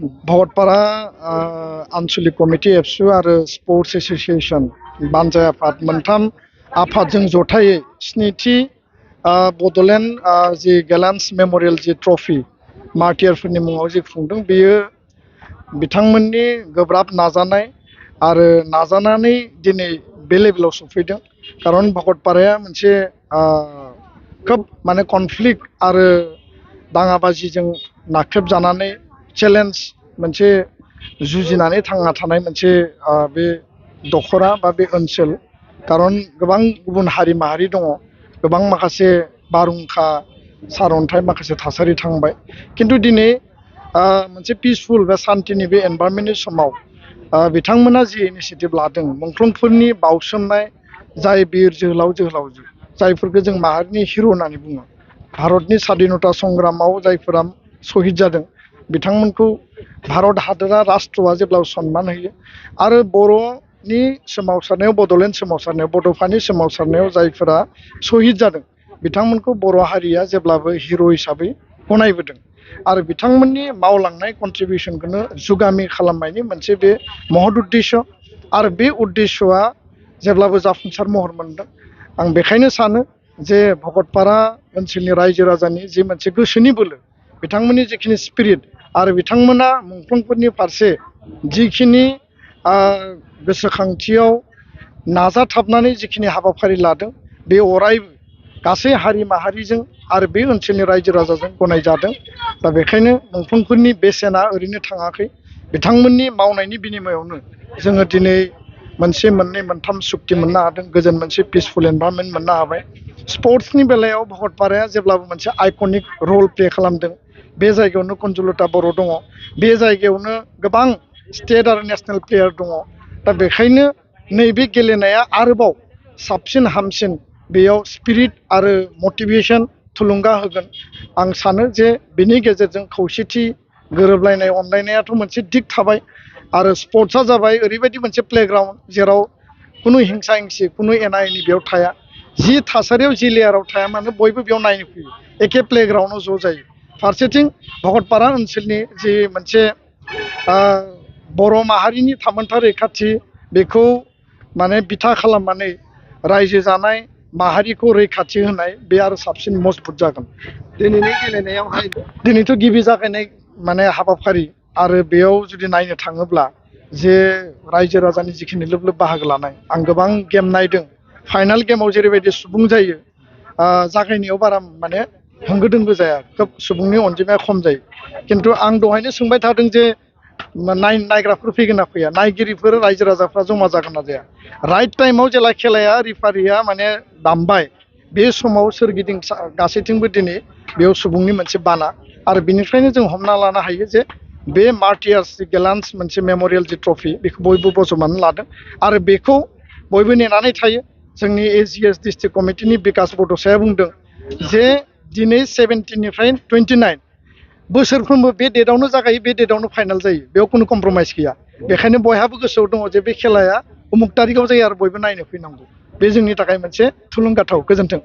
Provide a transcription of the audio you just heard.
Bhakatpara आनसलिक committee एबसु आरो sports association बानजाय आफाद मोनथाम आफादजों जथायै स्निथि बड'लेण्ड जि गेलेन्स मेम'रियेल जि ट्रफि मार्टियारफोरनि मुङाव जि खुंदों बेयो बिथांमोननि गोब्राब नाजानाय आरो नाजानानै दिनै बे लेभेलाव सफैदों। खारन भकतपाराया मोनसे खोब माने कनफ्लिक्ट आरो दाङाबाजिजों नाख्रेबजानानै चेलेन्ज मोनसे जुजिनानै थांना थानाय मोनसे बे दखरा बा बे ओनसोल। खारन गोबां गुबुन हारि माहारि दङ, गोबां माखासे बारहुंखा सारअन्थाइ माखासे थासारि थांबाय, खिन्थु दिनै मोनसे पिसफुल बा शान्तिनि बे एनभाइरनमेन्टनि समाव बिथांमोना जि इनिसिएटिभ लादों, मुंख्लंफोरनि बावसोमनाय जाय बिर जोहोलाव जोहोलावजो जायफोरखौ जों माहारिनि हिर' होननानै बुङो, भारतनि स्वाधीनता संग्रामाव जायफोरा शहीद जादों, बिथांमोनखौ भारत हादरा राष्ट्रआ जेब्लाबो सन्मान होयो। आरो बर'नि सोमावसारनायाव, बड'लेण्ड सोमावसारनायाव, बड'फानि सोमावसारनायाव जायफोरा शहीद जादों, बिथांमोनखौ बर' हारिया जेब्लाबो हिर' हिसाबै गनायबोदों। आरो बिथांमोननि मावलांनाय कन्ट्रिबिउसनखौनो जुगामि खालामनायनि मोनसे बे महद उद्देश्य, आरो बे उद्देश्यआ जेब्लाबो जाफुंसार महर मोनदों। आं बेखायनो सानो जे भकतपारा ओनसोलनि रायजो राजानि जि मोनसे गोसोनि बोलो, बिथांमोननि जिखिनि स्पिरिट, आरो बिथांमोना मुंख्लंफोरनि फारसे जिखिनि गोसोखांथियाव नाजाथाबनानै जिखिनि हाबाफारि लादों, बे अरायबो गासै हारि माहारिजों आरो बे ओनसोलनि रायजो राजाजों गनायजादों। दा बेखायनो मुंख्लंफोरनि बेसेना ओरैनो थाङाखै, बिथांमोननि मावनायनि बिनिमयावनो जोङो दिनै मोनसे मोननै मोनथाम सुक्ति मोननो हादों, गोजोन मोनसे पिसफुल एनभाइरनमेन्ट मोननो हाबाय। स्पर्ट्सनि बेलायाव भकतपाराया जेब्लाबो मोनसे आइकनिक रल प्ले खालामदों। बे जायगायावनो कुन्जुलता बर' दङ, बे जायगायावनो गोबां स्टेट आरो नेसनेल प्लेयार दङ। दा बेखायनो नैबे गेलेनाया आरोबाव साबसिन हामसिन बेयाव स्पिरिट आरो मटिभेसन थुलुंगा होगोन। आं सानो जे बेनि गेजेरजों खौसेथि, गोरोबलायनाय, अनलायनायाथ' मोनसे दिग थाबाय, आरो स्पर्ट्सआ जाबाय ओरैबायदि मोनसे प्लेग्राउन्ड जेराव खुनु हिंसा हिंसि, खुनु एना एनि बेयाव थाया। जि थासारियाव जि लेयाराव थाया मानो बयबो बेयाव नायनो फैयो, एखे प्लेग्राउन्डआव ज' जायो। फारसेथिं भकतपारा ओनसोलनि जि मोनसे बर' माहारिनि थामोनथा रैखाथि, बेखौ माने बिथा खालामनानै रायजो जानाय माहारिखौ रैखाथि होनाय, बे आरो साबसिन मजबुत जागोन। दिनैनि गेलेनायावहाय दिनैथ' गिबि जागायनाय माने हाबाफारि, आरो बेयाव जुदि नायनो थाङोब्ला जे रायजो राजानि जिखिनि लोब लोब बाहागो लानाय, आं गोबां गेम नायदों। फाइनाल गेमाव जेरैबायदि सुबुं जायो, जागायनायाव बारा माने होंगो दोंगो जाया, खोब सुबुंनि अनजिमाया खम जायो। खिन्थु आं दहायनो सोंबाय थादों जे नायग्राफोर फैगोन ना फैया, नायगिरिफोर रायजो राजाफ्रा जमा जागोन ना जाया। राइट टाइमाव जेला खेलाया रिफारिया माने दामबाय, बे समाव सोरगिदिं गासैथिंबो दिनै बेयाव सुबुंनि मोनसे बाना। आरो बिनिफ्रायनो जों हमना लानो हायो जे बे मार्टियार्स गेलेन्स मोनसे मेम'रियेल जि ट्रफि, बेखौ बयबो बजबनानै लादों। आरो बेखौ बयबो नेनानै थायो। जोंनि AGS डिस्ट्रिक्ट कमिटिनि बिकास बड'साया बुंदों जे दिनै 17निफ्राय 29 बोसोरफ्रोमबो बे डेटआवनो जागायो, बे डेटआवनो फाइनाल जायो, बेयाव खुनु कमप्रमाइस गैया। बेखायनो बयहाबो गोसोआव दङ जे बे खेलाया उमुक तारिखआव जायो आरो बयबो नायनो फैनांगौ। बे जोंनि थाखाय मोनसे थुलुंगाथाव। गोजोन्थों।